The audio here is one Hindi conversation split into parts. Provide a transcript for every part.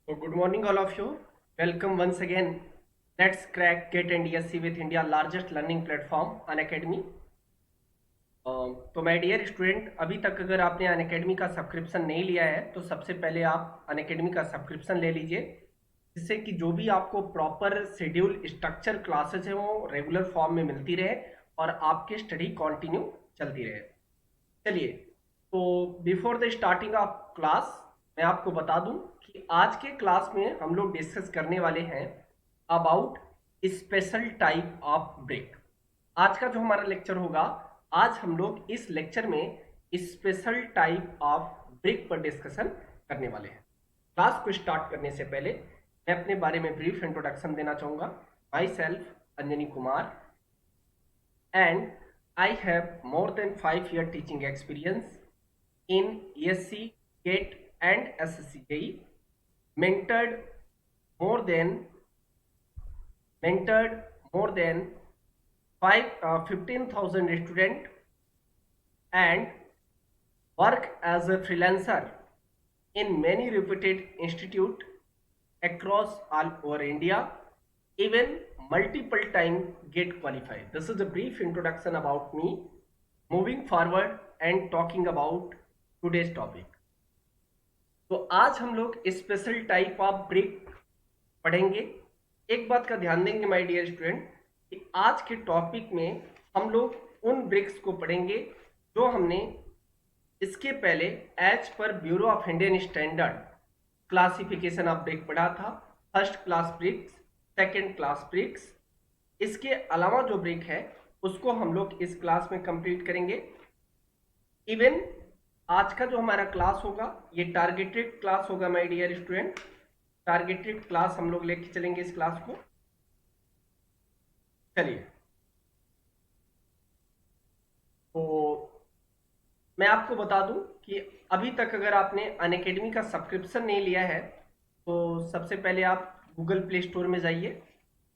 So good morning all of you. Welcome once again. Let's crack GATE and DSC with India largest learning platform Unacademy. तो माय डियर स्टूडेंट, अभी तक अगर आपने अनअकैडमी का सब्सक्रिप्शन नहीं लिया है तो सबसे पहले आप अनअकैडमी का सब्सक्रिप्शन ले लीजिए, जिससे कि जो भी आपको प्रॉपर शेड्यूल स्ट्रक्चर क्लासेस है वो रेगुलर फॉर्म में मिलती रहे और आपकी स्टडी कंटिन्यू चलती रहे। चलिए, तो before the starting of class मैं आपको बता दूं कि आज के क्लास में हम लोग डिस्कस करने वाले हैं about special type of break. आज का जो हमारा लेक्चर होगा, आज हम लोग इस लेक्चर में स्पेशल टाइप ऑफ ब्रेक पर डिस्कशन करने वाले हैं। क्लास को स्टार्ट करने से पहले मैं अपने बारे में ब्रीफ इंट्रोडक्शन देना चाहूँगा। My self Anjani Kumar and I have more than 5 year teaching experience in ESC, GATE and SSC. mentored more than mentored more than 15,000 students and work as a freelancer in many reputed institute across all over India, even multiple time get qualified. This is a brief introduction about me. Moving forward and talking about today's topic. तो आज हम लोग स्पेशल टाइप ऑफ ब्रेक पढ़ेंगे। एक बात का ध्यान देंगे माय डियर स्टूडेंट कि आज के टॉपिक में हम लोग उन ब्रेक्स को पढ़ेंगे जो हमने इसके पहले एज पर bureau of Indian standard classification of brick पढ़ा था। First class bricks, second class bricks, इसके अलावा जो ब्रेक है उसको हम लोग इस क्लास में कंप्लीट करेंगे। इवन आज का जो हमारा क्लास होगा ये टारगेटेड क्लास होगा my dear student. Targeted class हम लोग लेके चलेंगे इस क्लास को। चलिए, तो मैं आपको बता दूं कि अभी तक अगर आपने अनअकैडमी का सब्सक्रिप्शन नहीं लिया है तो सबसे पहले आप गूगल प्ले स्टोर में जाइए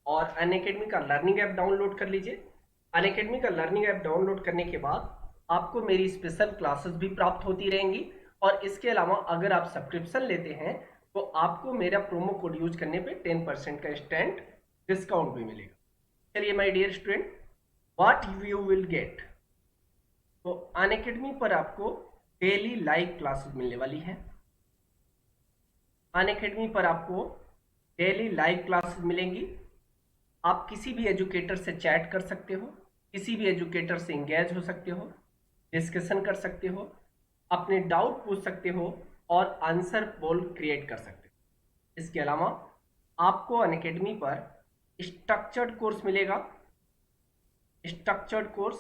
और अनअकैडमी का लर्निंग ऐप डाउनलोड कर लीजिए। अनअकैडमी का लर्निंग ऐप डाउनलोड करने के बाद आपको मेरी स्पेशल क्लासेस भी प्राप्त होती रहेंगी और इसके अलावा अगर आप सब्सक्रिप्शन लेते हैं तो आपको मेरा प्रोमो कोड यूज करने पे 10% का इंस्टेंट डिस्काउंट भी मिलेगा। चलिए my dear student, what you will get. तो अनअकैडमी पर आपको डेली लाइव क्लासेस मिलने वाली है। अनअकैडमी पर आपको डेली लाइव क्लासेस मिलेंगी। आप किसी भी एजुकेटर से चैट कर सकते हो, किसी भी एजुकेटर से इंगेज हो सकते हो, डिस्कशन कर सकते हो, अपने डाउट पूछ सकते हो और आंसर पोल क्रिएट कर सकते हो। इसके अलावा आपको अनअकैडमी पर स्ट्रक्चर्ड कोर्स मिलेगा। स्ट्रक्चर्ड कोर्स,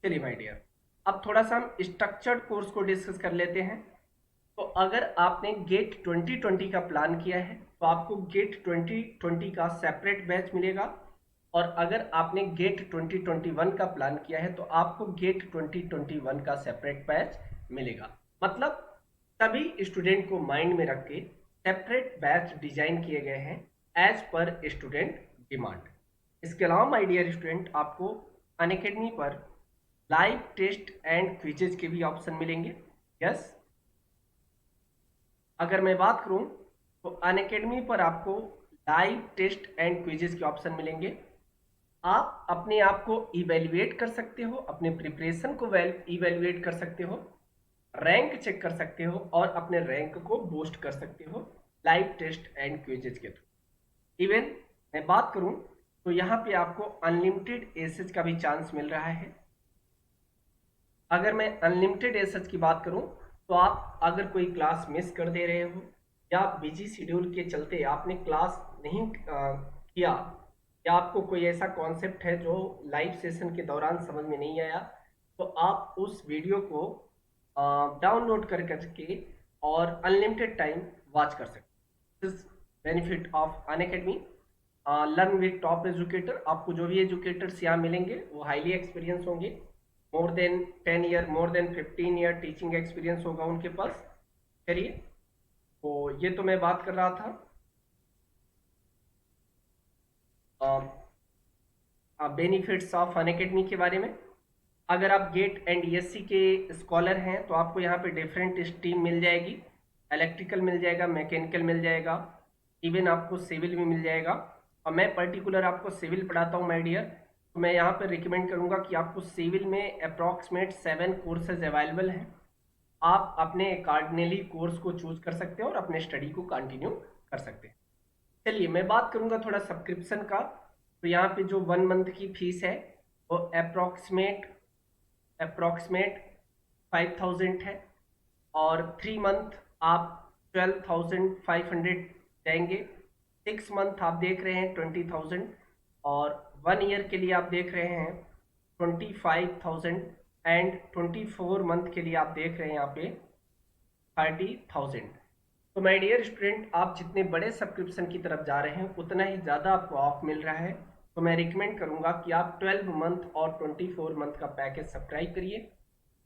चलिए माय डियर, अब थोड़ा सा हम स्ट्रक्चर्ड कोर्स को डिस्कस कर लेते हैं। तो अगर आपने गेट 2020 का प्लान किया है तो आपको गेट 2020 का सेपरेट बैच मिलेगा और अगर आपने गेट 2021 का प्लान किया है तो आपको गेट 2021 का सेपरेट बैच मिलेगा। मतलब सभी स्टूडेंट को माइंड में रख के सेपरेट बैच डिजाइन किए गए हैं एज पर स्टूडेंट डिमांड। इसके अलावा माय डियर स्टूडेंट, आपको अनअकैडमी पर लाइव टेस्ट एंड क्विजेज के भी ऑप्शन मिलेंगे। यस, अगर मैं बात करूं तो अनअकैडमी पर आपको लाइव टेस्ट एंड क्विजेज के ऑप्शन मिलेंगे। आप अपने आप को इवेल्युएट कर सकते हो, अपने प्रिपरेशन को इवेल्युएट कर सकते हो, रैंक चेक कर सकते हो और अपने रैंक को बूस्ट कर सकते हो लाइव टेस्ट एंड क्विजेज के थ्रू। इवन मैं बात करूं तो यहाँ पे आपको अनलिमिटेड एसेज का भी चांस मिल रहा है। अगर मैं अनलिमिटेड एसेज की बात करूं तो आप अगर कोई क्लास मिस कर दे रहे हो या बिजी शेड्यूल के चलते आपने क्लास नहीं किया या आपको कोई ऐसा कॉन्सेप्ट है जो लाइव सेशन के दौरान समझ में नहीं आया, तो आप उस वीडियो को डाउनलोड कर करके और अनलिमिटेड टाइम वॉच कर सकते। This benefit of Unacademy. Learn with top educator. आपको जो भी एजुकेटर्स यहाँ मिलेंगे वो हाईली एक्सपीरियंस होंगे। More than 10 year, more than 15 year teaching experience होगा उनके पास। चलिए, तो ये तो मैं बात कर रहा था बेनिफिट्स ऑफ अनअकैडमी के बारे में। अगर आप गेट एंड ईएससी के स्कॉलर हैं तो आपको यहाँ पे डिफरेंट स्ट्रीम मिल जाएगी। इलेक्ट्रिकल मिल जाएगा, मैकेनिकल मिल जाएगा, इवन आपको सिविल भी मिल जाएगा। और मैं पर्टिकुलर आपको सिविल पढ़ाता हूँ माय डियर, तो मैं यहाँ पर रिकमेंड करूँगा कि आपको सिविल में अप्रॉक्सीमेट 7 कोर्सेज अवेलेबल हैं। आप अपने अकॉर्डिंगली कोर्स को चूज कर सकते हैं और अपने स्टडी को कंटिन्यू कर सकते हैं। चलिए मैं बात करूंगा थोड़ा सब्सक्रिप्शन का। तो यहाँ पे जो 1 मंथ की फीस है वो अप्रॉक्सीमेट 5000 है, और 3 मंथ आप 12,500 देंगे, 6 मंथ आप देख रहे हैं 20,000, और 1 ईयर के लिए आप देख रहे हैं 25,000, एंड 24 मंथ के लिए आप देख रहे हैं यहाँ पे 30,000। तो माय डियर स्टूडेंट, आप जितने बड़े सब्सक्रिप्शन की तरफ जा रहे हैं उतना ही ज़्यादा आपको ऑफ मिल रहा है। तो मैं रिकमेंड करूंगा कि आप 12 मंथ और 24 मंथ का पैकेज सब्सक्राइब करिए,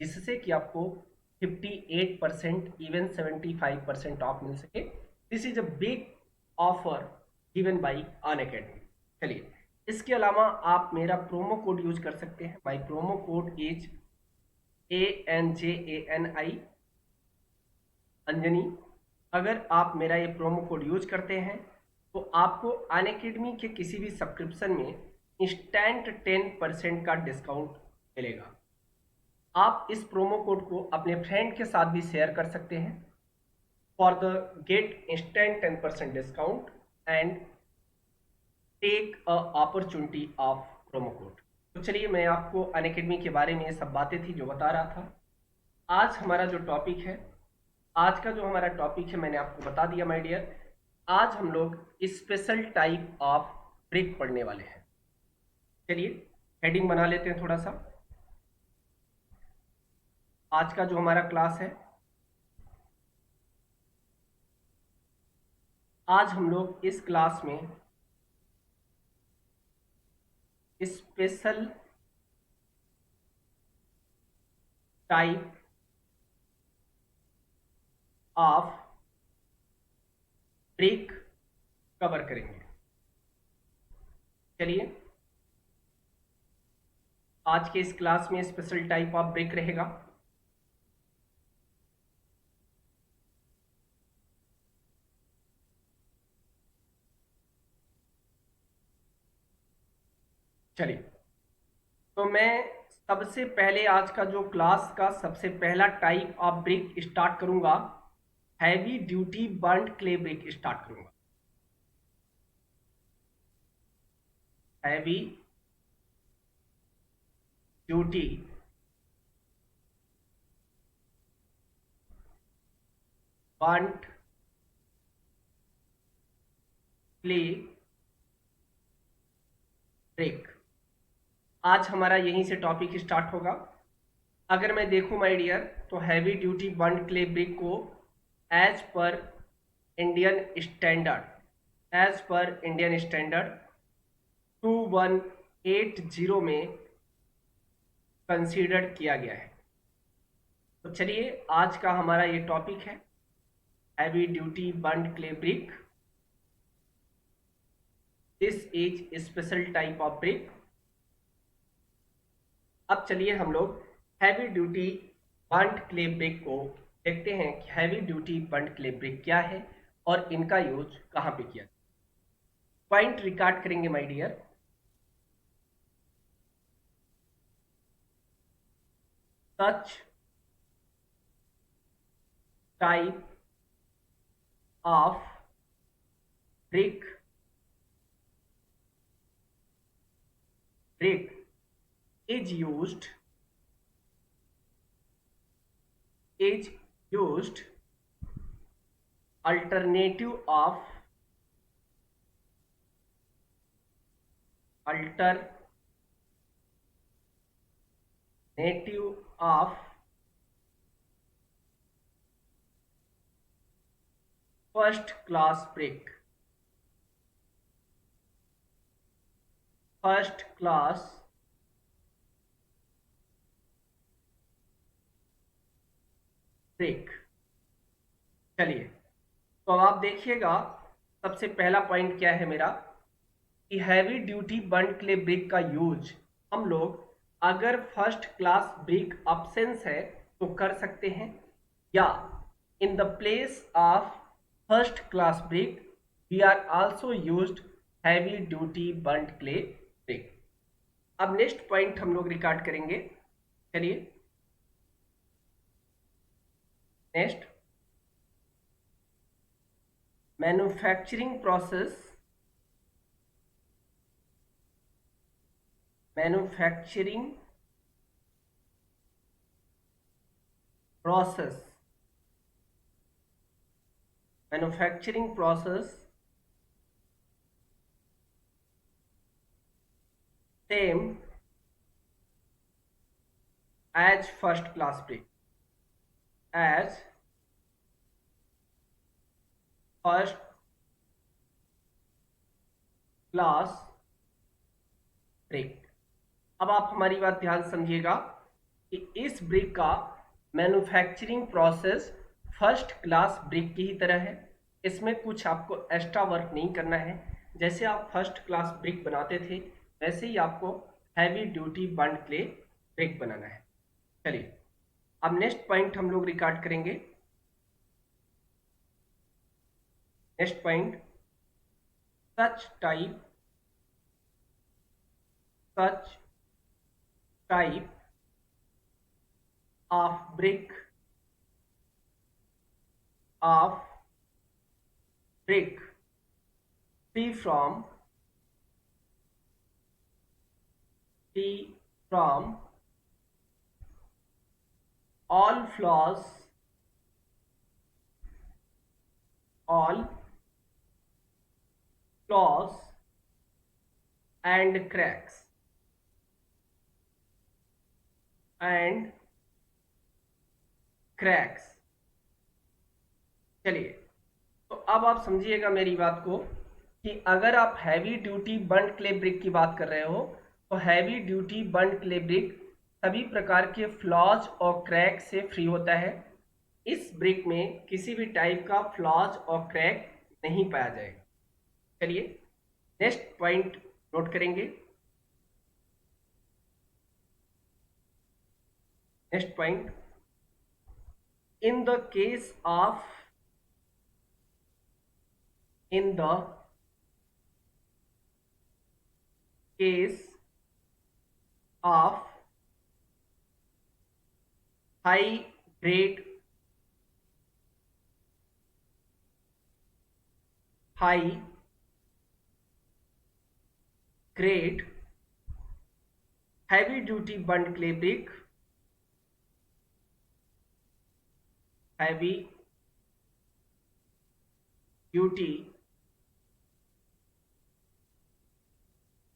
जिससे कि आपको 58% इवन 75% ऑफ मिल सके। This is a big offer given by Unacademy. चलिए, इसके अलावा आप मेरा प्रोमो कोड यूज कर सकते हैं। My promo code is ANJANI Anjani. अगर आप मेरा ये प्रोमो कोड यूज करते हैं तो आपको अनअकैडमी के किसी भी सब्सक्रिप्शन में इंस्टेंट 10% का डिस्काउंट मिलेगा। आप इस प्रोमो कोड को अपने फ्रेंड के साथ भी शेयर कर सकते हैं for the get instant 10% discount and take a opportunity of promo code. तो चलिए, मैं आपको अनअकैडमी के बारे में ये सब बातें थी जो बता रहा था। आज हमारा जो टॉपिक है, आज का जो हमारा टॉपिक है मैंने आपको बता दिया माय डियर। आज हम लोग स्पेशल टाइप ऑफ ब्रिक पढ़ने वाले हैं। चलिए हेडिंग बना लेते हैं थोड़ा सा। आज का जो हमारा क्लास है, आज हम लोग इस क्लास में special type of brick cover करेंगे। चलिए, आज के इस क्लास में स्पेशल टाइप ऑफ ब्रिक रहेगा। चलिए, तो मैं सबसे पहले आज का जो क्लास का सबसे पहला टाइप ऑफ ब्रिक स्टार्ट करूंगा, heavy duty burned clay brick start करूंगा। Heavy duty burned clay brick, आज हमारा यहीं से टॉपिक स्टार्ट होगा। अगर मैं देखूं माय डियर, तो heavy duty burned clay brick को एज पर इंडियन स्टैंडर्ड 2180 में कंसीडर किया गया है। तो चलिए, आज का हमारा ये टॉपिक है heavy duty burned clay brick. This is special type of brick. अब चलिए हम लोग heavy duty burned clay brick को देखते हैं कि heavy duty burned clay brick क्या है और इनका यूज कहाँ पे किया। पॉइंट रिकॉर्ड करेंगे my dear. Such type of brick is used alternative of first class brick, first class brick. चलिए, तो अब आप देखिएगा, सबसे पहला पॉइंट क्या है मेरा कि heavy duty burned clay brick का यूज हम लोग अगर फर्स्ट क्लास ब्रिक ऑप्शंस है तो कर सकते हैं, या in the place of first class brake, we are also used heavy duty burnt clay brake. अब नेक्स्ट पॉइंट हम लोग रिकॉर्ड करेंगे। चलिए next, manufacturing process, manufacturing process, manufacturing process same as first class brake, as first class brick. अब आप हमारी बात ध्यान समझिएगा कि इस ब्रेक का manufacturing process first class brick की ही तरह है। इसमें कुछ आपको एक्स्ट्रा वर्क नहीं करना है। जैसे आप फर्स्ट क्लास ब्रेक बनाते थे वैसे ही आपको heavy duty burned clay brick बनाना है। चलिए अब नेक्स्ट पॉइंट हम लोग रिकॉर्ड करेंगे। Next point, such type of brick free from all flaws and cracks चलिए तो अब आप समझिएगा मेरी बात को कि अगर आप heavy duty burned clay brick की बात कर रहे हो तो heavy duty burned clay brick सभी प्रकार के फ्लॉज और क्रैक से फ्री होता है। इस ब्रिक में किसी भी टाइप का फ्लॉज और क्रैक नहीं पाया जाएगा। चलिए नेक्स्ट पॉइंट नोट करेंगे। Next point, in the case of high grade heavy duty burned clay brick, heavy duty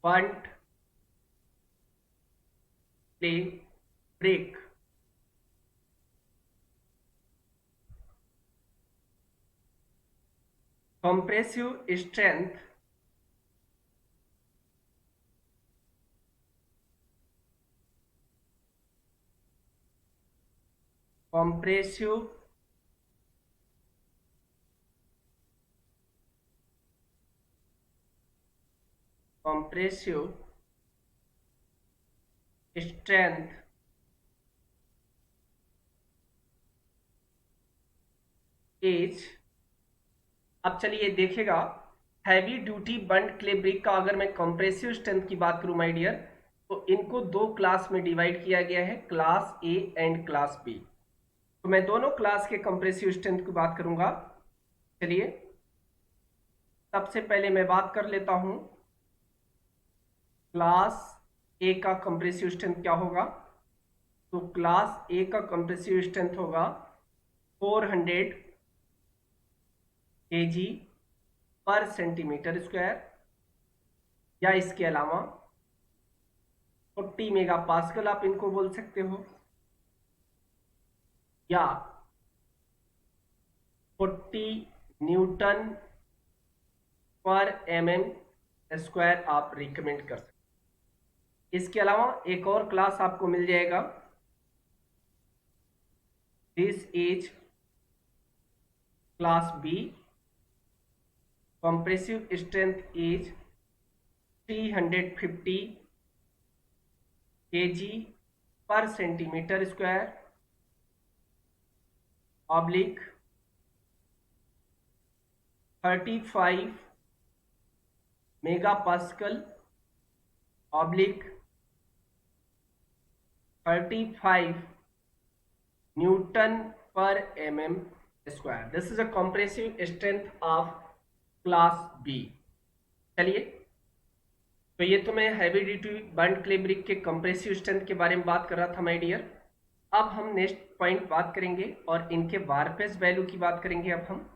burnt clay brick compressive strength compressive strength is, अब चलिए देखिएगा heavy duty burned clay brick का अगर मैं कंप्रेसिव स्ट्रेंथ की बात करूं माय डियर तो इनको दो क्लास में डिवाइड किया गया है, class A and class B. तो मैं दोनों क्लास के कंप्रेसिव स्ट्रेंथ की बात करूंगा। चलिए सबसे पहले मैं बात कर लेता हूं क्लास ए का कंप्रेसिव स्ट्रेंथ क्या होगा। तो क्लास ए का कंप्रेसिव स्ट्रेंथ होगा 400 kg पर सेंटीमीटर स्क्वायर, या इसके अलावा 40 मेगा पास्कल आप इनको बोल सकते हो, या 40 न्यूटन पर mm स्क्वायर आप रिकमेंड कर सकते। इसके अलावा एक और क्लास आपको मिल जाएगा, this is class B, compressive strength is 350 kg per centimetre square oblique 35 mega pascal oblique 35 newton per mm square. This is a compressive strength of class B. चलिए, तो ये तो मैं heavy duty burned clay brick के कंप्रेसिव स्ट्रेंथ के बारे में बात कर रहा था माय डियर। अब हम नेक्स्ट पॉइंट बात करेंगे और इनके वारपेज वैल्यू की बात करेंगे। अब हम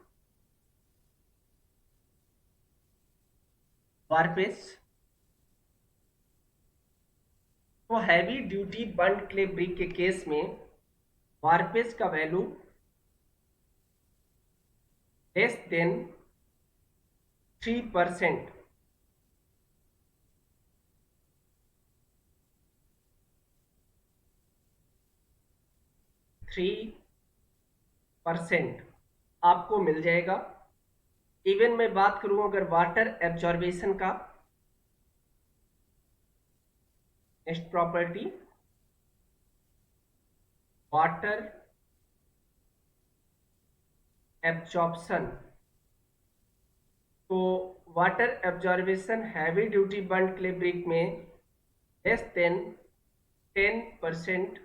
वारपेज, तो heavy duty burned clay brick के केस में वारपेज का वैल्यू लेस देन 3%। 3% आपको मिल जाएगा। इवन मैं बात करूं अगर वाटर एब्जॉर्बेशन का, नेक्स्ट प्रॉपर्टी वाटर एब्जॉर्प्शन, तो water absorption heavy duty burned clay brick में लेस देन 10%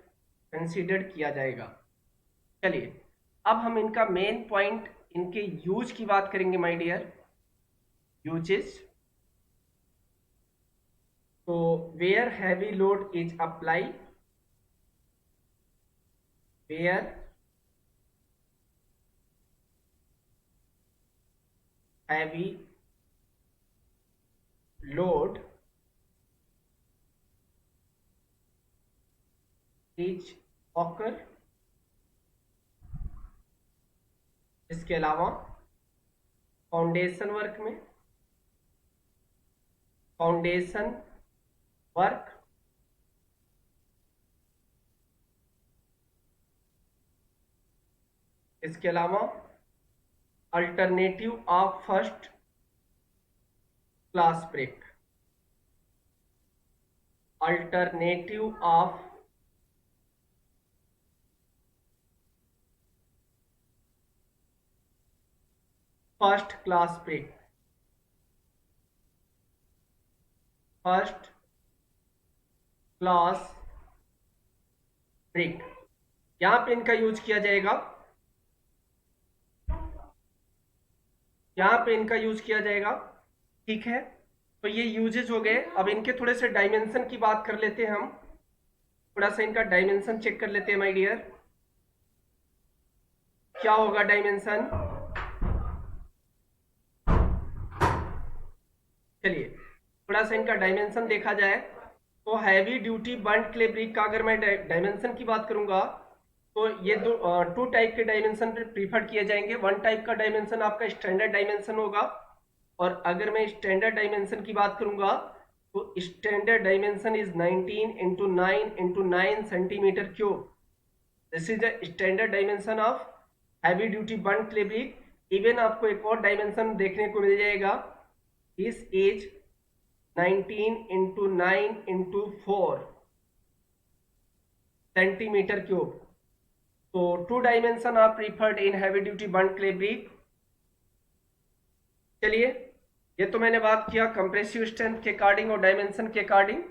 कंसीडर किया जाएगा। चलिए, अब हम इनका मेन पॉइंट, इनके यूज की बात करेंगे माय डियर। यूजेस, तो where heavy load is apply, where heavy load is occur. इसके अलावा फाउंडेशन वर्क में, फाउंडेशन वर्क, इसके अलावा alternative of first class brick, alternative of first class brick, first class brick, यहां पे इनका यूज किया जाएगा, यहां पे इनका यूज किया जाएगा। ठीक है, तो ये यूजेस हो गए। अब इनके थोड़े से डायमेंशन की बात कर लेते हैं हम, थोड़ा सा इनका डायमेंशन चेक कर लेते हैं माय डियर। क्या होगा डायमेंशन? चलिए, थोड़ा सा इनका डायमेंशन देखा जाए तो heavy duty burned clay brick का अगर मैं डायमेंशन की बात करूंगा तो ये टू टाइप के डायमेंशन प्रीफर किए जाएंगे। वन टाइप का डायमेंशन आपका स्टैंडर्ड डायमेंशन होगा, और अगर मैं स्टैंडर्ड डायमेंशन की बात करूंगा तो standard dimension is 19 into 9 into 9 centimetre cube. This is the standard dimension of heavy duty burned clay brick. Even आपको एक और डायमेंशन देखने को मिल जाएगा, इस as 19 into 9 into 4 centimetre cube. तो two dimension are preferred in heavy duty burned clay brick. चलिए, ये तो मैंने बात किया कंप्रेसिव स्ट्रेंथ के अकॉर्डिंग और डायमेंशन के अकॉर्डिंग।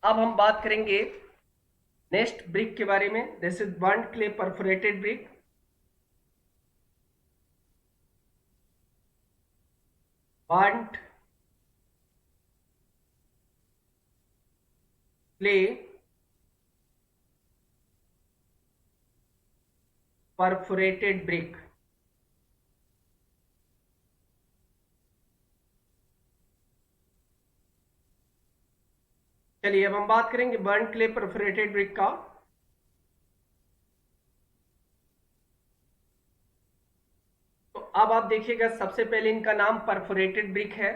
अब हम बात करेंगे नेक्स्ट ब्रिक के बारे में। This is burnt clay perforated brick. Burned clay perforated brick, चलिए अब हम बात करेंगे बर्न्ड क्ले परफोरेटेड ब्रिक का। तो अब आप देखिएगा, सबसे पहले इनका नाम परफोरेटेड ब्रिक है,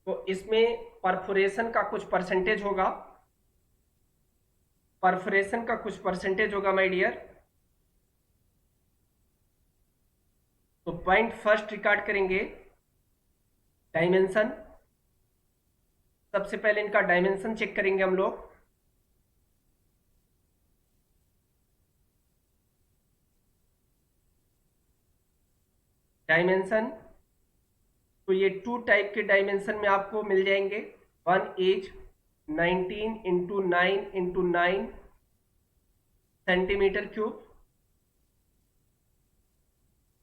तो इसमें परफोरेशन का कुछ परसेंटेज होगा, परफोरेशन का कुछ परसेंटेज होगा माय डियर। तो पॉइंट फर्स्ट रिकॉर्ड करेंगे डायमेंशन। सबसे पहले इनका डायमेंशन चेक करेंगे हम लोग। डायमेंशन तो ये 2 टाइप के डायमेंशन में आपको मिल जाएंगे। One is 19 into 9 into 9 centimetre cube.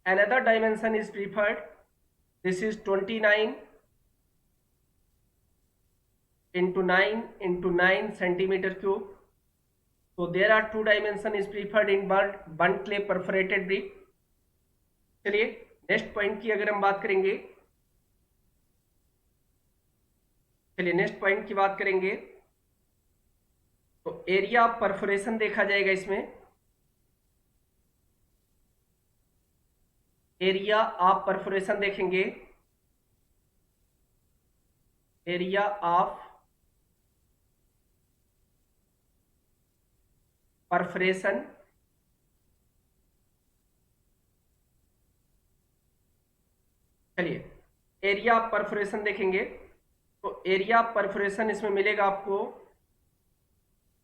Another dimension is preferred. This is 29 into 9 into 9 centimeter cube. So there are 2 dimension is preferred in burnt clay perforated brick. चलिए नेक्स्ट पॉइंट की अगर हम बात करेंगे, चलिए नेक्स्ट पॉइंट की बात करेंगे तो एरिया ऑफ परफोरेशन देखा जाएगा। इसमें एरिया ऑफ परफोरेशन देखेंगे। एरिया ऑफ परफोरेशन चलिए एरिया ऑफ परफोरेशन देखेंगे तो एरिया ऑफ परफोरेशन इसमें मिलेगा आपको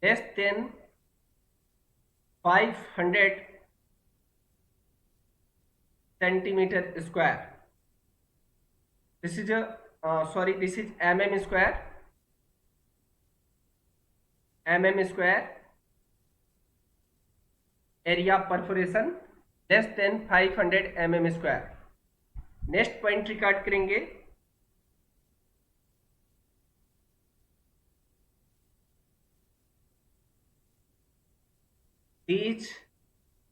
less than 500 centimetre square. This is this is mm square, mm square area of perforation less than 500 mm square. Next point record करेंगे। Each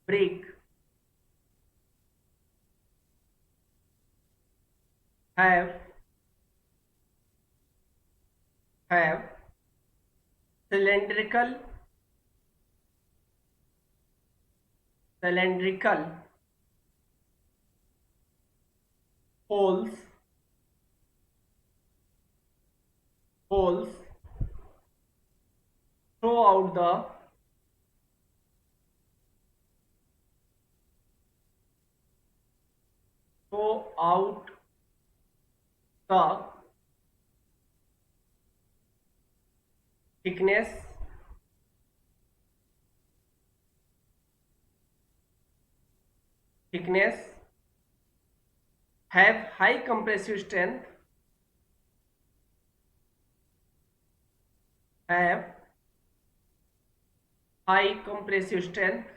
brick have cylindrical holes throughout the thickness have high compressive strength, have high compressive strength,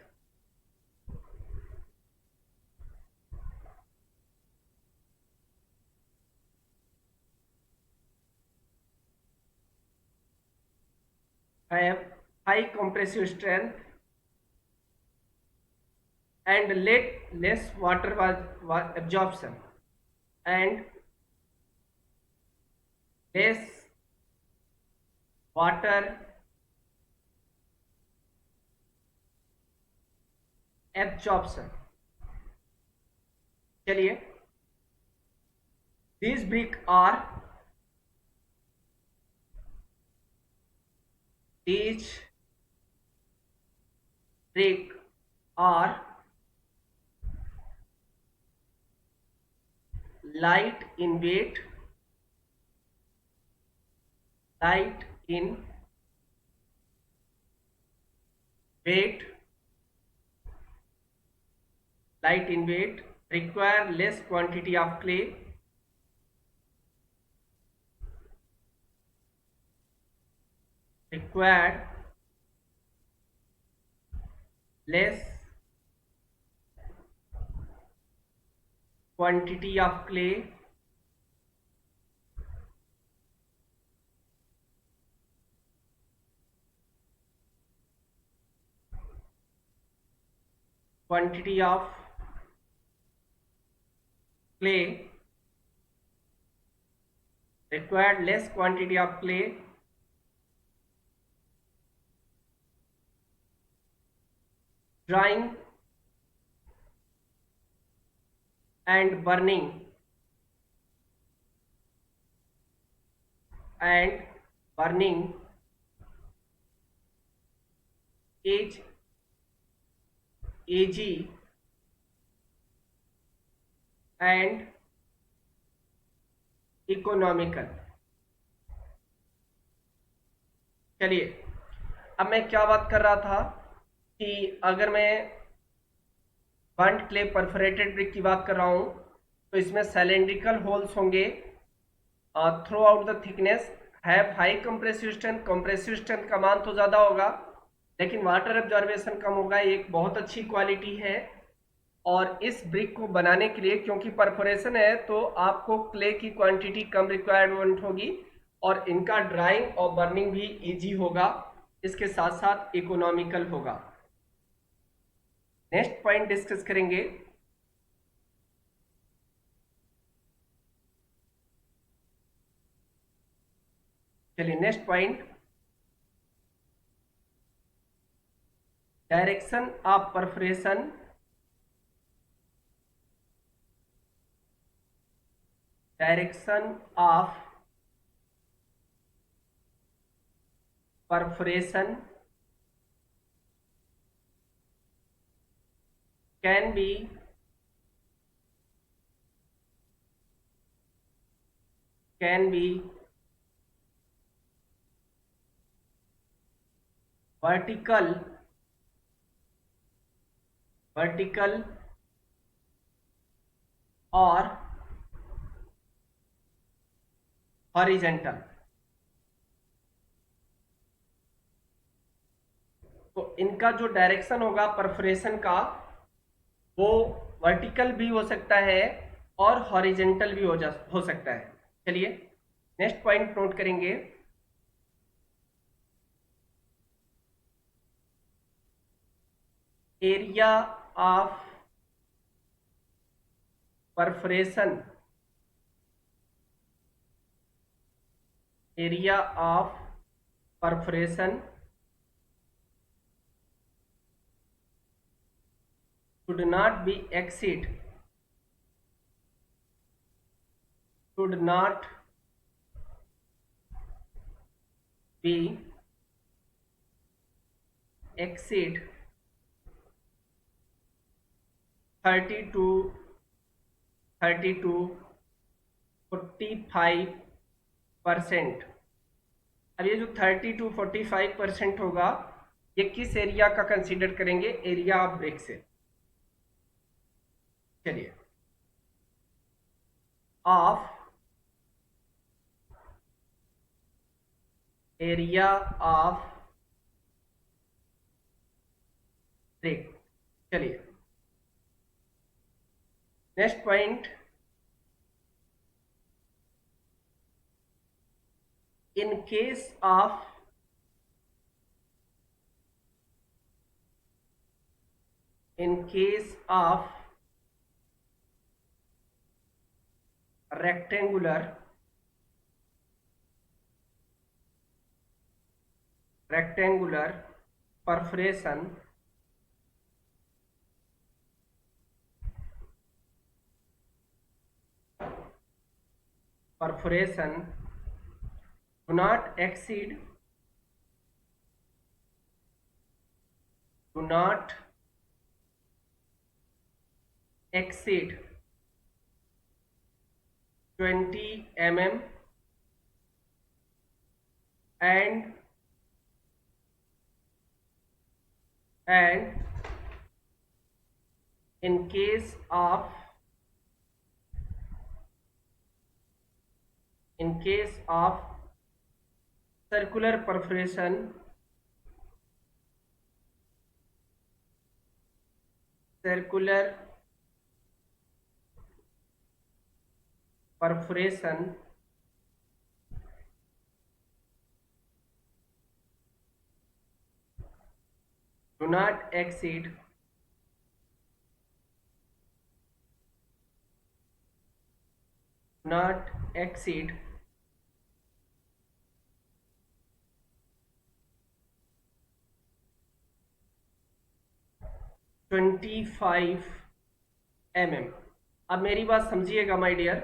have high compressive strength and less water absorption and less water absorption। चलिए these brick are light in weight, light in weight, require less quantity of clay, required less quantity of clay, quantity of clay, required less quantity of clay, drying and burning is easy and economical. चलिए अब मैं क्या बात कर रहा था कि अगर मैं बर्न्ट क्ले परफोरेटेड ब्रिक की बात कर रहा हूं तो इसमें सिलेंड्रिकल होल्स होंगे through out the thickness, have high compressive strength का मान तो ज्यादा होगा लेकिन वाटर एब्जॉर्बेशन कम होगा। ये एक बहुत अच्छी क्वालिटी है। और इस ब्रिक को बनाने के लिए क्योंकि परफोरेशन है तो आपको क्ले की क्वांटिटी कम रिक्वायरमेंट होगी और इनका ड्राइंग और बर्निंग भी इजी होगा, इसके साथ साथ इकोनॉमिकल होगा। नेक्स्ट पॉइंट डिस्कस करेंगे। चलिए next point, direction of perforation. Direction of perforation can be vertical और हॉरिजेंटल। तो इनका जो डायरेक्शन होगा परफोरेशन का वो वर्टिकल भी हो सकता है और हॉरिजेंटल भी हो सकता है। चलिए नेक्स्ट पॉइंट नोट करेंगे। Area of perforation, area of perforation should not be exceed should not be exceed 30 to 45%। अब ये जो 30 to 45% होगा ये किस एरिया का कंसीडर करेंगे? एरिया ऑफ ब्रिक से। चलिए, ऑफ एरिया ऑफ ब्रिक। चलिए next point, in case of rectangular perforation do not exceed 20 mm and in case of circular perforation do not exceed 25 mm। अब मेरी बात समझिएगा माय डियर,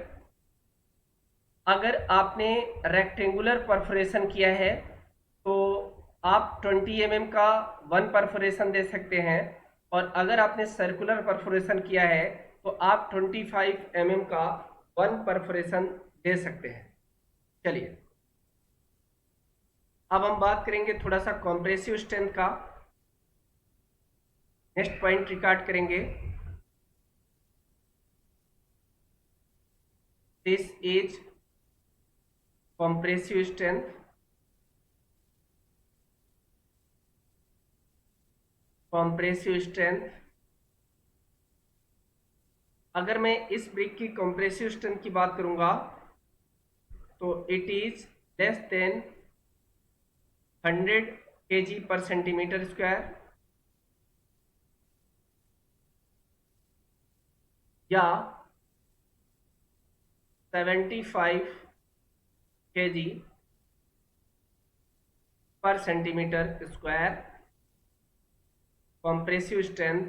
अगर आपने रेक्टेंगुलर परफोरेशन किया है तो आप 20 mm का वन परफोरेशन दे सकते हैं और अगर आपने सर्कुलर परफोरेशन किया है तो आप 25 mm का वन परफोरेशन दे सकते हैं। चलिए अब हम बात करेंगे थोड़ा सा कॉम्प्रेसिव स्ट्रेंथ का। नेक्स्ट पॉइंट रिकॉर्ड करेंगे। this is compressive strength, compressive strength। अगर मैं इस ब्रिक की compressive strength की बात करूंगा तो it is less then 100 kg per centimetre square या 75 kg per centimetre square compressive strength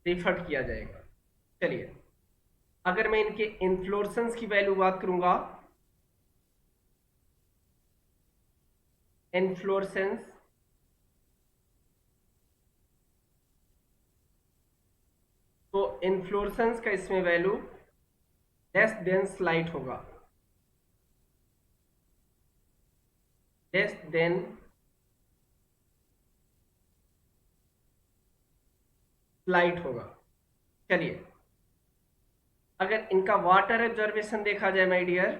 referred किया जाएगा। चलिए, अगर मैं इनके इन्फ्लोरेसेंस की वैल्यू बात करूंगा, इन्फ्लोरेसेंस तो इन्फ्लोरेसेंस का इसमें वैल्यू लेस देन स्लाइट होगा, लेस देन स्लाइट होगा। चलिए, अगर इनका वाटर एब्जॉर्बेशन देखा जाए माय डियर,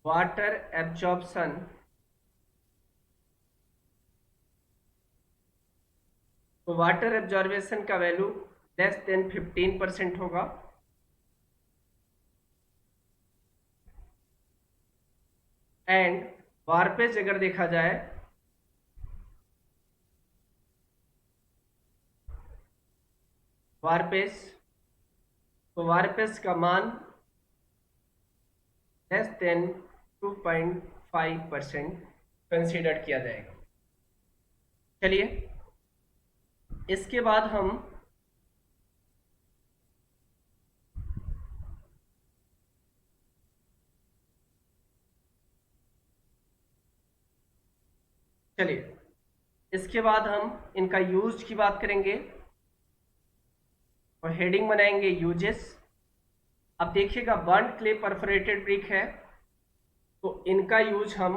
वाटर एब्जॉर्प्शन तो वाटर एब्जॉर्बेशन का वैल्यू लेस देन 15% होगा। एंड वार्पेज अगर देखा जाए वार्पेज तो वार्पेज का मान लेस देन 2.5% कंसीडर किया जाएगा। चलिए, इसके बाद हम इनका यूज की बात करेंगे और हेडिंग बनाएंगे यूजेस। अब देखिएगा, बर्न्ड क्ले परफोरेटेड ब्रिक है तो इनका यूज हम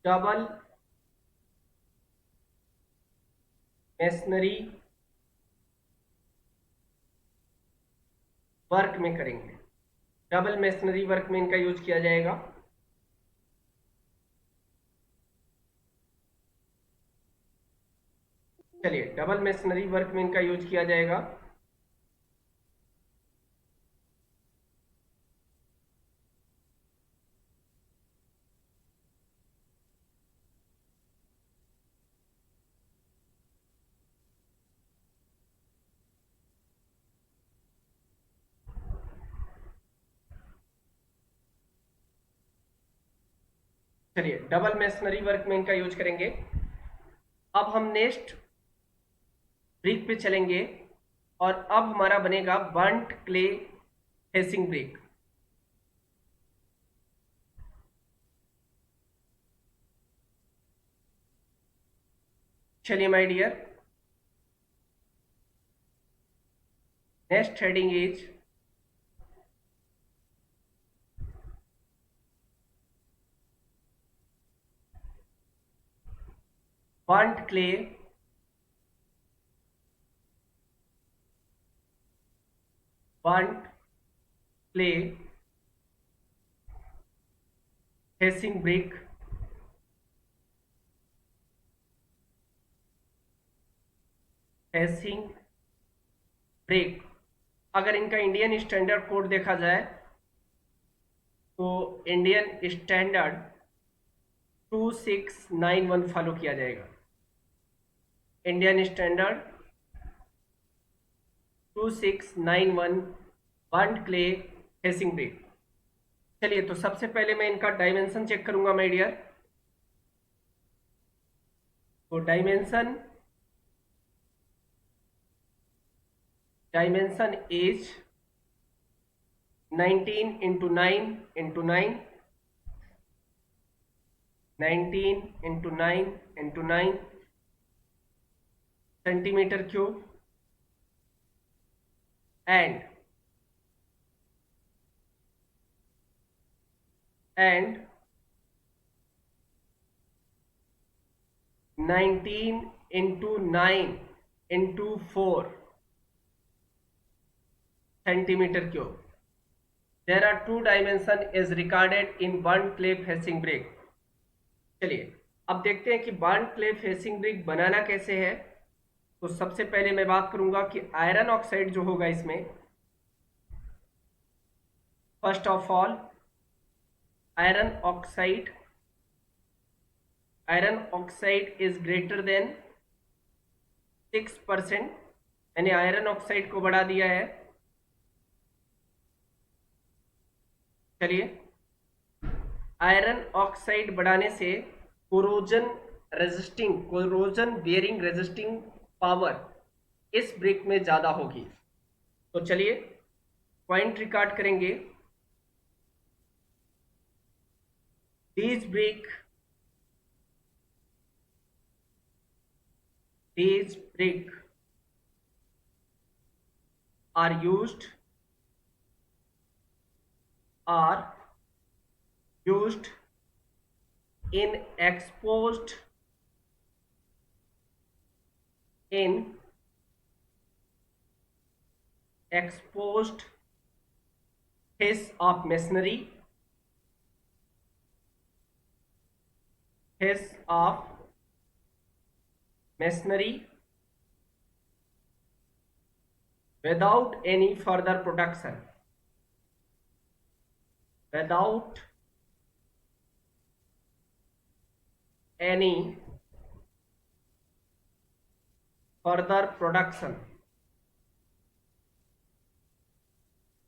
डबल मेसनरी वर्क में करेंगे। डबल मेसनरी वर्क में इनका यूज किया जाएगा। चलिए, डबल मेसनरी वर्क में इनका यूज किया जाएगा। चलिए, डबल मेसनरी वर्क में इनका यूज करेंगे। अब हम नेक्स्ट ब्रिक पे चलेंगे और अब हमारा बनेगा बर्न्ड क्ले फेसिंग ब्रिक। चलिए my dear, next heading is burnt clay facing brick facing brick. अगर इनका इंडियन स्टैंडर्ड कोड देखा जाए तो इंडियन स्टैंडर्ड 2691 फॉलो किया जाएगा। Indian standard 2691 burned clay facing brick. चलिए, तो सबसे पहले मैं इनका डायमेंशन चेक करूंगा माय डियर। तो dimension is 19 into 9 into 9, 19 into 9 into 9 centimetre cube. And 19 into 9 into 4 centimeter cube. There are 2 dimension is recorded in bond clay facing brick. चलिए अब देखते हैं कि बॉन्ड क्ले फेसिंग ब्रिक बनाना कैसे है। तो सबसे पहले मैं बात करूंगा कि आयरन ऑक्साइड जो होगा इसमें, first of all iron oxide is greater than 6%। मैंने आयरन ऑक्साइड को बढ़ा दिया है। चलिए आयरन ऑक्साइड बढ़ाने से कोरोजन बेयरिंग रेजिस्टिंग पावर इस ब्रिक में ज्यादा होगी। तो चलिए पॉइंट रिकॉर्ड करेंगे। These brick are used in exposed phase of masonry, without any further production, without any further production।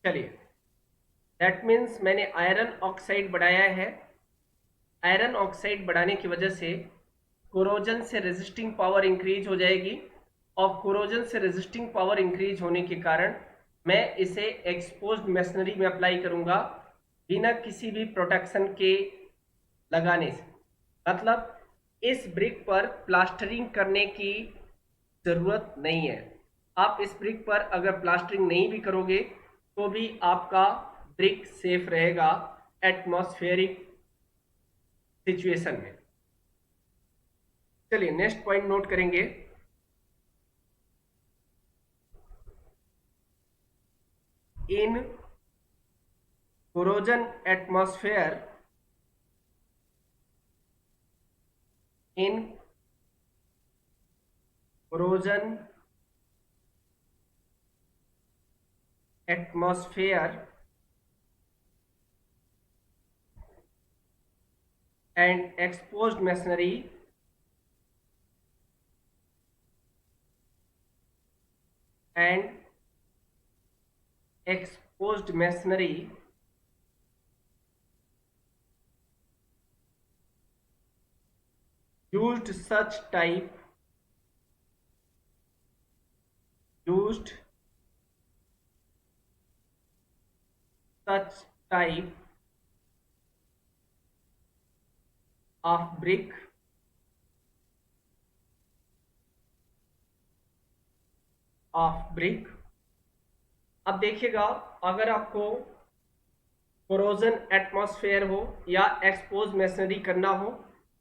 चलिए दैट मीन्स मैंने आयरन ऑक्साइड बढ़ाया है। आयरन ऑक्साइड बढ़ाने की वजह से कोरोजन से रेजिस्टिंग पावर इंक्रीज हो जाएगी, और कोरोजन से रेजिस्टिंग पावर इंक्रीज होने के कारण मैं इसे एक्सपोज्ड मशीनरी में अप्लाई करूंगा बिना किसी भी प्रोटेक्शन के लगाने से। मतलब इस ब्रिक पर प्लास्टरिंग करने की जरूरत नहीं है। आप इस ब्रिक पर अगर प्लास्टरिंग नहीं भी करोगे तो भी आपका ब्रिक सेफ रहेगा एटमॉस्फेरिक सिचुएशन में। चलिए नेक्स्ट पॉइंट नोट करेंगे। In corrosion atmosphere, and exposed masonry used such type of brick अब देखिएगा, अगर आपको कोरोजन एटमॉस्फेयर हो या एक्सपोज मेसनरी करना हो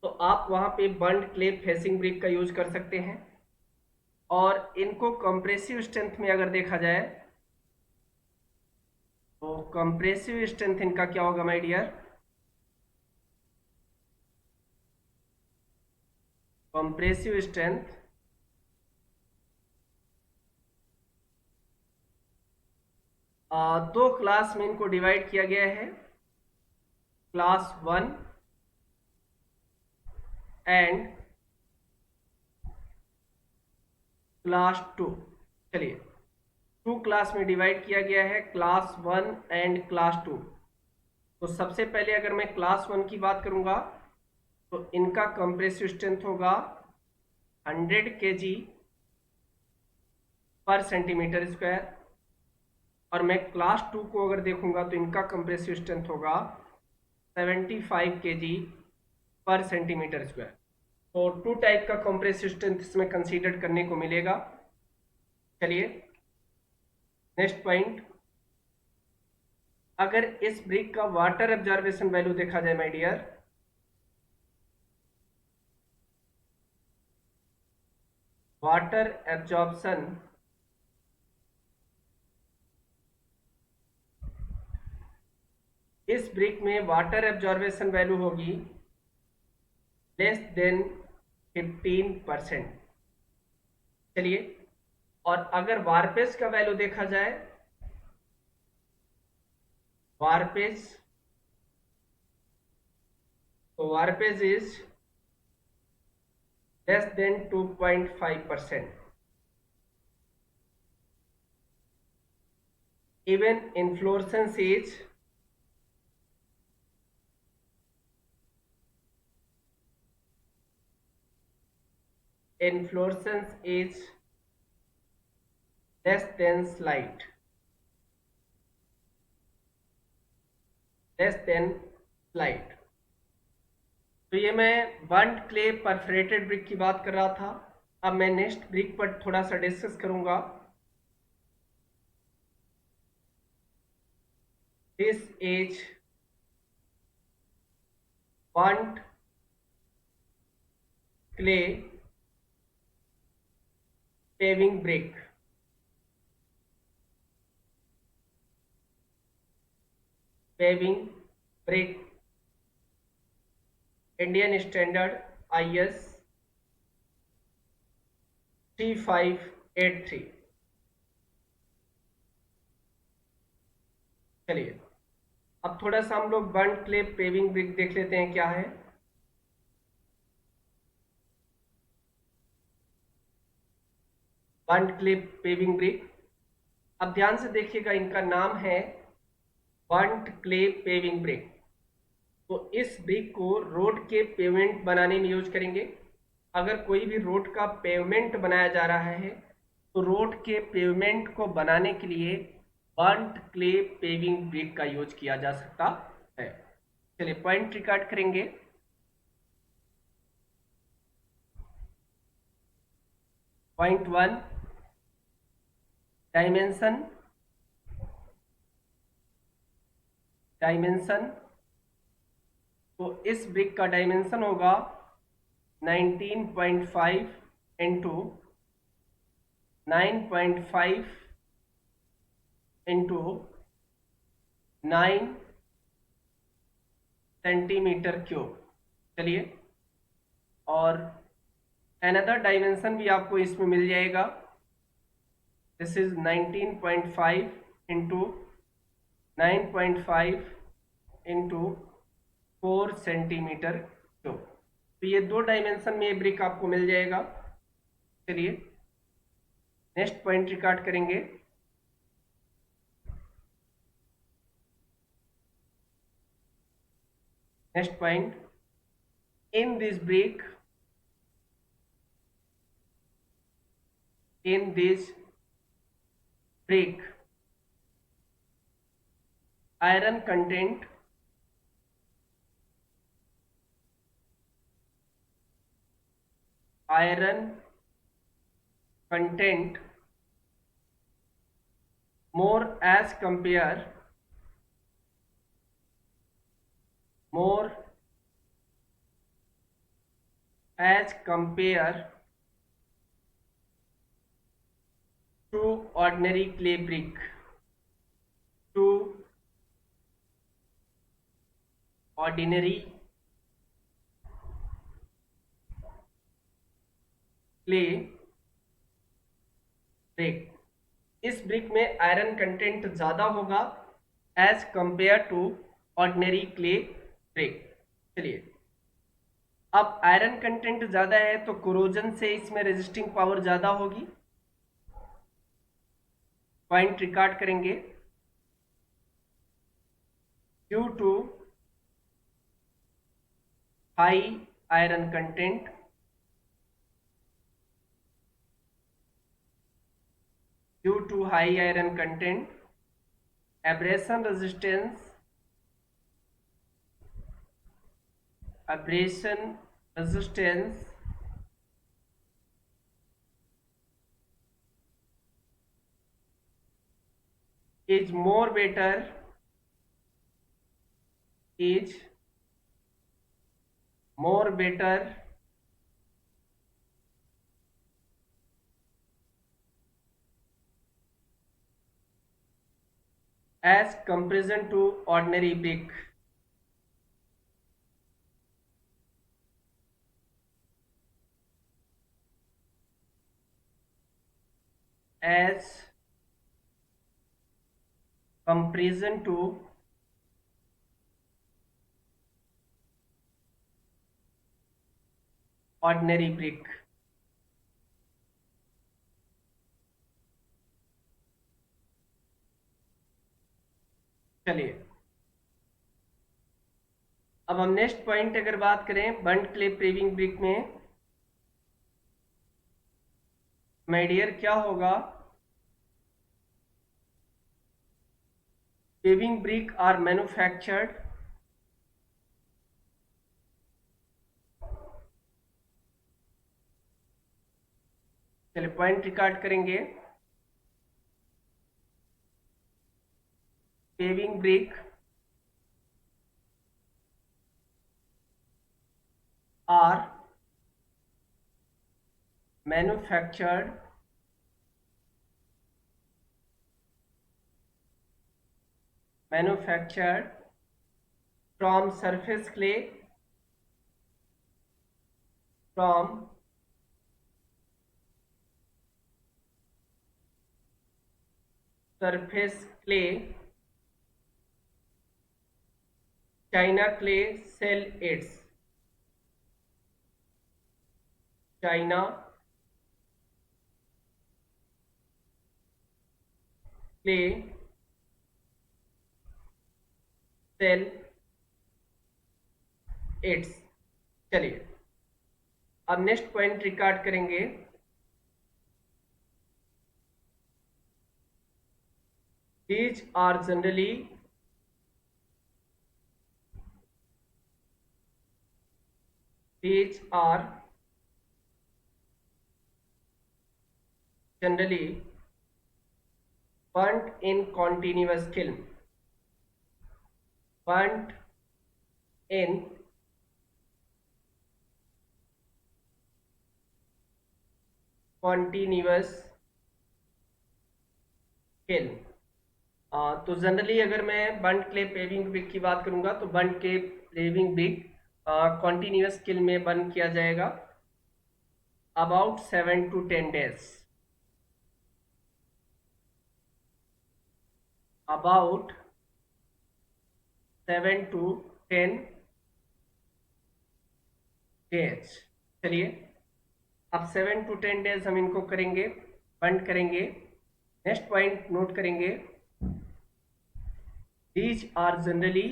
तो आप वहां पे बंड क्ले फेसिंग ब्रिक का यूज कर सकते हैं। और इनको कंप्रेसिव स्ट्रेंथ में अगर देखा जाए तो कंप्रेसिव स्ट्रेंथ इनका क्या होगा माय डियर? कंप्रेसिव स्ट्रेंथ दो क्लास में इनको डिवाइड किया गया है, क्लास 1 एंड क्लास 2। चलिए 2 क्लास में डिवाइड किया गया है, क्लास 1 एंड क्लास 2। तो सबसे पहले अगर मैं क्लास 1 की बात करूंगा तो इनका कंप्रेसिव स्ट्रेंथ होगा 100 kg पर सेंटीमीटर स्क्वायर। और मैं क्लास 2 को अगर देखूंगा तो इनका कंप्रेसिव स्ट्रेंथ होगा 75 kg पर सेंटीमीटर स्क्वायर। तो 2 टाइप का कंप्रेसिव स्ट्रेंथ इसमें कंसीडर करने को मिलेगा। चलिए नेक्स्ट पॉइंट, अगर इस ब्रिक का वाटर एब्जॉर्बेशन वैल्यू देखा जाए माय डियर, वाटर एब्जॉर्प्शन इस ब्रिक में वाटर एब्जॉर्बेशन वैल्यू होगी लेस देन 15%। चलिए, और अगर वारपेज का वैल्यू देखा जाए, वारपेज, तो warpage is less than 2.5%। even inflorescence is less than slight, less than slight। तो ये मैं बर्न्ड क्ले परफोरेटेड ब्रिक की बात कर रहा था। अब मैं नेक्स्ट ब्रिक पर थोड़ा सा डिस्कस करूंगा। This is burnt clay paving brick. Paving brick, Indian standard IS 3583। चलिए, अब थोड़ा सा हम लोग बर्न्ड क्ले पेविंग ब्रिक देख लेते हैं क्या है। बर्न्ड क्ले पेविंग ब्रिक, अब ध्यान से देखिएगा, इनका नाम है बर्न्ड क्ले पेविंग ब्रिक। तो इस ब्रिक को रोड के पेवमेंट बनाने में यूज करेंगे। अगर कोई भी रोड का पेवमेंट बनाया जा रहा है तो रोड के पेवमेंट को बनाने के लिए बर्न्ड क्ले पेविंग ब्रिक का यूज किया जा सकता है। चलिए, पॉइंट रिकॉर्ड करेंगे। Point 1, dimension. डायमेंशन, तो इस ब्रिक का डायमेंशन होगा 19.5 इंटू 9.5 इंटू 9 सेंटीमीटर क्यूब। चलिए, और अनदर डायमेंशन भी आपको इसमें मिल जाएगा। This is 19.5 into 9.5 into 4 centimetre cube. तो ये दो डायमेंशन में ये ब्रिक आपको मिल जाएगा। चलिए, नेक्स्ट पॉइंट रिकॉर्ड करेंगे। Next point, in this brick, in this brick iron content more as compare to ordinary clay brick, to ordinary clay brick। इस ब्रिक में आयरन कंटेंट ज्यादा होगा as compare to ordinary clay brick. चलिए, अब आयरन कंटेंट ज्यादा है तो कोरोजन से इसमें रेजिस्टिंग पावर ज्यादा होगी। पॉइंट रिकॉर्ड करेंगे। Due to high iron content, due to high iron content, abrasion resistance is more better, is more better as comparison to ordinary brick. As comparison to ordinary brick. चलिए, अब हम नेक्स्ट पॉइंट अगर बात करें बर्न्ड क्ले पेविंग ब्रिक में, माय डियर क्या होगा, पेविंग ब्रिक आर मैन्युफैक्चर्ड चलिए पॉइंट रिकॉर्ड करेंगे, paving brick are manufactured from surface clay, from surface clay, China clay cell aids, China clay cell aids। चलिए, अब नेक्स्ट पॉइंट रिकॉर्ड करेंगे, these are generally burnt in continuous kiln, burnt in continuous kiln। तो जनरली अगर मैं बर्न्ड क्ले पेविंग ब्रिक की बात करूंगा तो burned clay paving brick continuous kiln में बर्न किया जाएगा about 7 to 10 days, about 7 to 10 days। चलिए, अब 7 to 10 days हम इनको करेंगे, बर्न करेंगे। नेक्स्ट पॉइंट नोट करेंगे, these are generally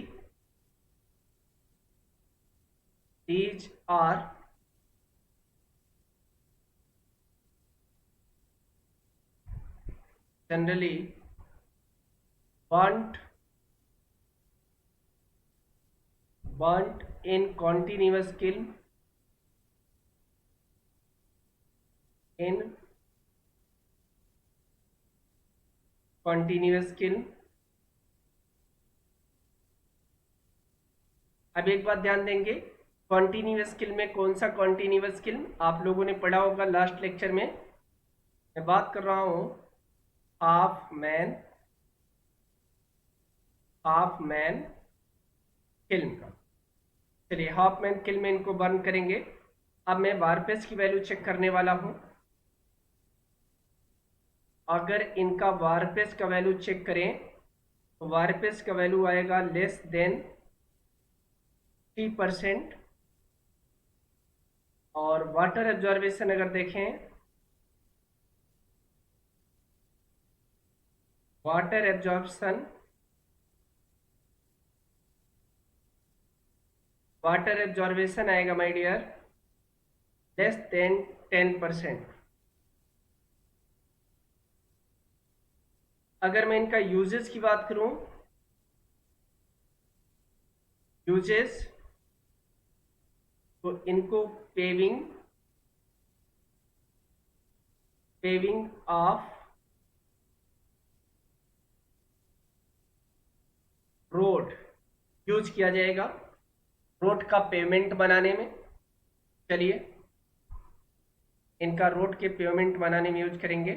burnt in continuous kiln, अब एक बात ध्यान देंगे, कॉन्टिन्यूअस किल में कौन सा कॉन्टिन्यूअस किल आप लोगों ने पढ़ा होगा लास्ट लेक्चर में, मैं बात कर रहा हूं हाफ मैन किल का। चलिए, हाफ मैन किल में इनको बर्न करेंगे। अब मैं वारपेस की वैल्यू चेक करने वाला हूं, अगर इनका वारपेस का वैल्यू चेक करें तो वारपेस का वैल्यू आएगा लेस देन 3%, और वाटर एब्जॉर्बेशन अगर देखें, वाटर एब्जॉर्बेशन आएगा माय डियर लेस देन 10%। अगर मैं इनका यूजेस की बात करूं, यूजेस तो इनको पेविंग ऑफ रोड यूज किया जाएगा, रोड का पेमेंट बनाने में। चलिए, इनका रोड के पेमेंट बनाने में यूज करेंगे।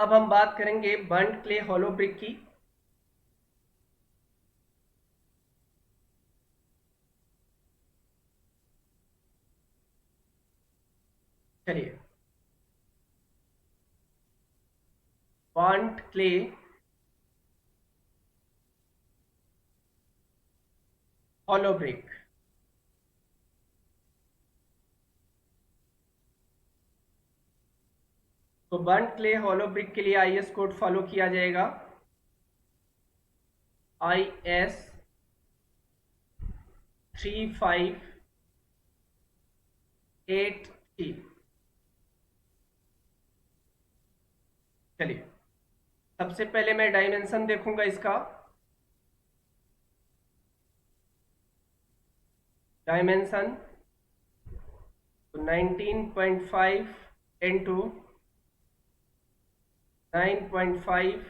अब हम बात करेंगे बर्न्ड क्ले हॉलो ब्रिक की। चलिए, बर्न्ड क्ले हॉलो ब्रिक। तो बर्न्ड क्ले हॉलो ब्रिक के लिए आईएस कोड फॉलो किया जाएगा, IS 3583। चलिए, सबसे पहले मैं डायमेंशन देखूंगा इसका। Dimension 19.5 into 9.5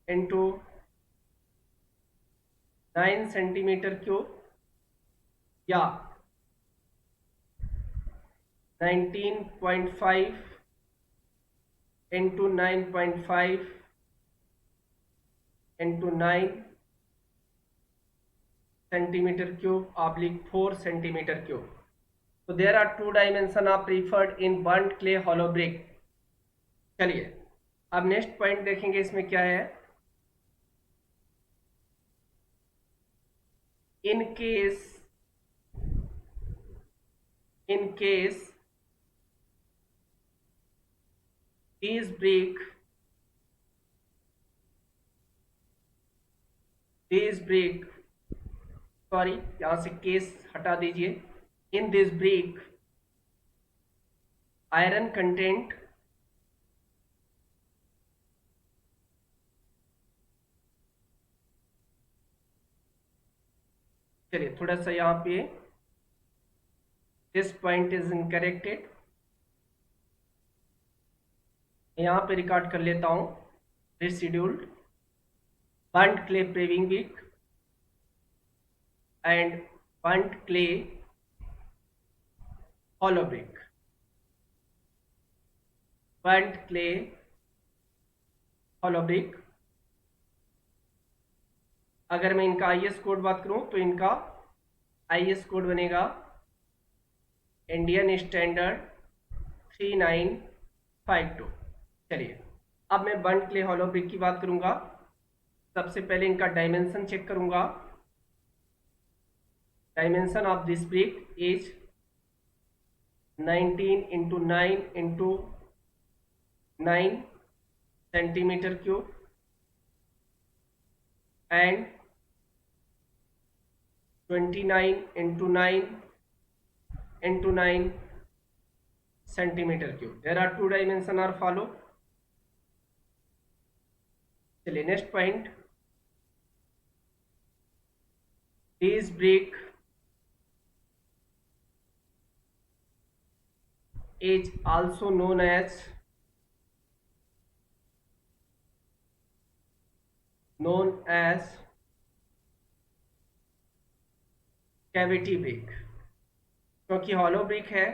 into 9 centimetre cube, या 19.5 into 9.5 into 9 centimetre cube oblique 4 centimetre cube. So there are two dimension are preferred in burnt clay hollow brick। चलिए, अब नेक्स्ट पॉइंट देखेंगे इसमें क्या है। in case these brick, sorry यहां से केस हटा दीजिए। In this brick iron content चलिए थोड़ा सा यहाँ पे दिस पॉइंट इज इनकरेक्टेड, यहाँ पे रिकॉर्ड कर लेता हूँ। Rescheduled burnt clay paving brick and burnt clay hollow brick. Burnt clay hollow brick, अगर मैं इनका आईएस कोड बात करूं तो इनका आईएस कोड बनेगा इंडियन स्टैंडर्ड 3952। चलिए, अब मैं बर्न्ट क्ले हॉलो ब्रिक की बात करूंगा। सबसे पहले इनका डायमेंशन चेक करूंगा। Dimension of this brick is 19 into 9 into 9 centimetre cube and 29 into 9 into 9 centimetre cube. There are two dimension are follow. चलिए next point, this brick is also known as cavity brick. क्योंकि हॉलो ब्रिक है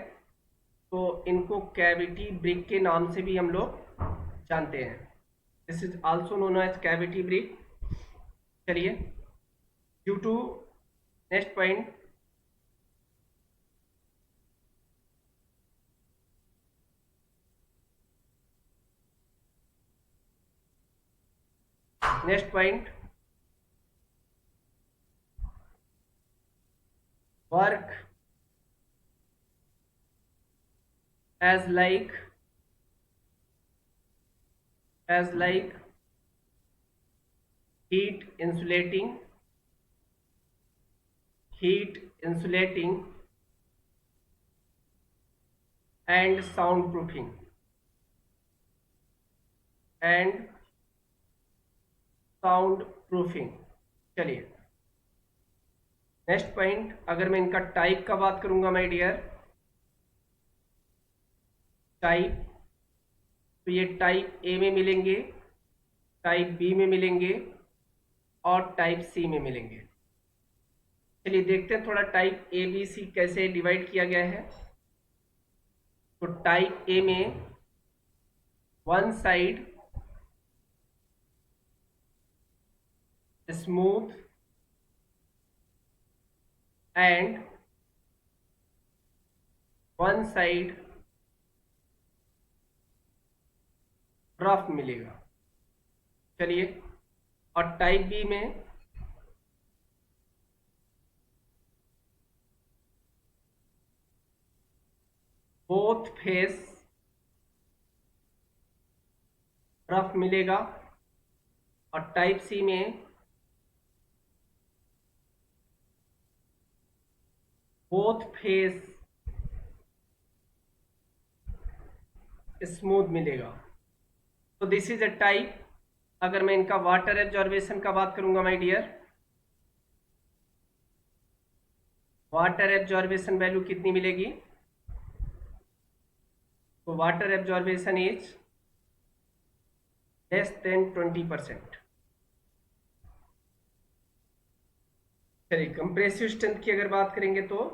तो इनको कैविटी ब्रिक के नाम से भी हम लोग जानते हैं। This is also known as cavity brick. चलिए, due to next point, next point, work as like heat insulating and soundproofing चलिए नेक्स्ट पॉइंट, अगर मैं इनका टाइप का बात करूंगा माय डियर, टाइप, तो ये टाइप ए में मिलेंगे, टाइप बी में मिलेंगे और टाइप सी में मिलेंगे। चलिए देखते हैं थोड़ा टाइप ए बी सी कैसे डिवाइड किया गया है। तो टाइप ए में one side smooth and one side rough मिलेगा। चलिए, और टाइप बी में बोथ फेस रफ मिलेगा, और टाइप सी में बोथ फेस स्मूथ मिलेगा। तो दिस इज अ टाइप। अगर मैं इनका वाटर एब्जॉर्बेशन का बात करूंगा my dear, water absorption value कितनी मिलेगी? तो water absorption is less than 20%। चलिए, कंप्रेसिव स्ट्रेंथ की अगर बात करेंगे तो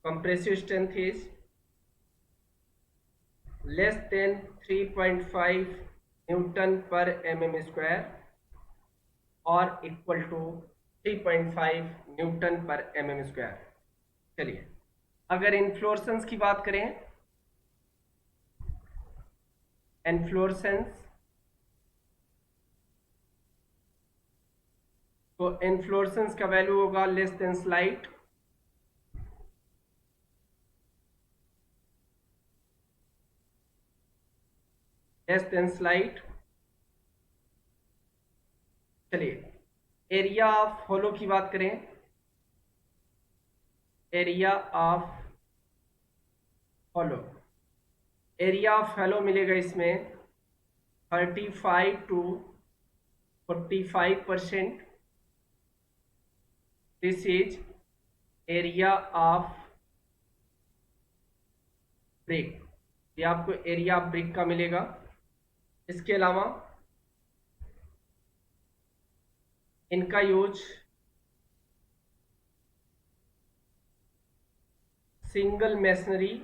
compressive strength is less than 3.5 newton per mm square और equal to 3.5 newton per mm square. चलिए, अगर इन्फ्लोरेसेंस की बात करें, इन्फ्लोरेसेंस, तो इन्फ्लोरेसेंस का वैल्यू होगा less than slight, less than slight. चलिए, एरिया ऑफ हॉलो की बात करें, area of hollow, area of hollow मिलेगा इसमें 35 to 45%। This is area of brick, ये आपको एरिया ऑफ ब्रिक का मिलेगा। इसके अलावा इनका use single masonry,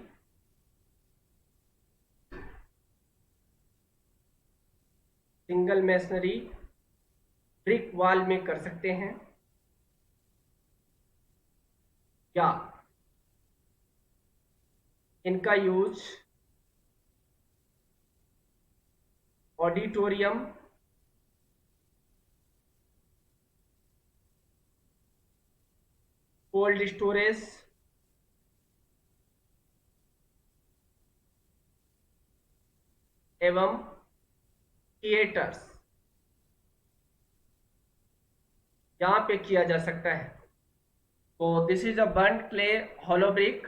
single masonry brick wall में कर सकते हैं, या इनका यूज ऑडिटोरियम, कोल्ड स्टोरेज, एवं थिएटर्स, यहां पे किया जा सकता है। तो this is a burned clay hollow brick,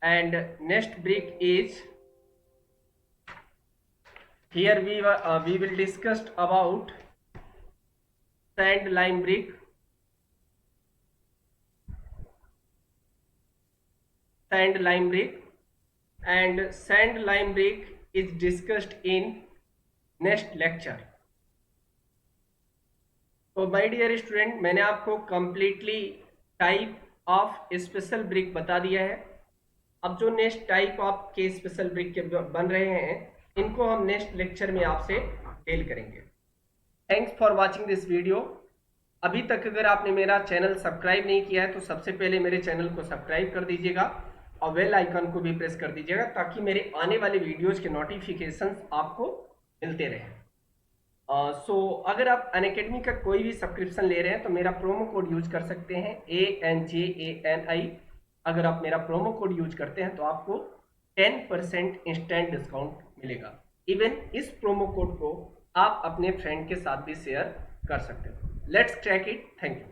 and next brick is here we will discuss about sand lime brick, sand lime brick, and sand lime brick is discussed in next lecture। तो माय डियर स्टूडेंट, मैंने आपको completely type of special brick बता दिया है। अब जो नेक्स्ट टाइप ऑफ के स्पेशल ब्रिक के बन रहे हैं, इनको हम नेक्स्ट लेक्चर में आपसे डील करेंगे। Thanks for watching this video. अभी तक अगर आपने मेरा चैनल सब्सक्राइब नहीं किया है तो सबसे पहले मेरे चैनल को सब्सक्राइब कर दीजिएगा और बेल आइकन को भी प्रेस कर दीजिएगा, ताकि मेरे आने वाले वीडियोज के नोटिफिकेशंस आपको मिलते रहें। अगर आप अनअकैडमी का कोई भी सब्सक्रिप्शन ले रहे हैं तो मेरा प्रोमो कोड यूज कर सकते हैं ANJANI। अगर आप मेरा प्रोमो कोड यूज करते हैं तो आपको 10% इंस्टेंट डिस्काउंट मिलेगा। इवन इस प्रोमो कोड को आप अपने फ्रेंड के साथ भी शेयर कर सकते हो। Let's track it. Thank you.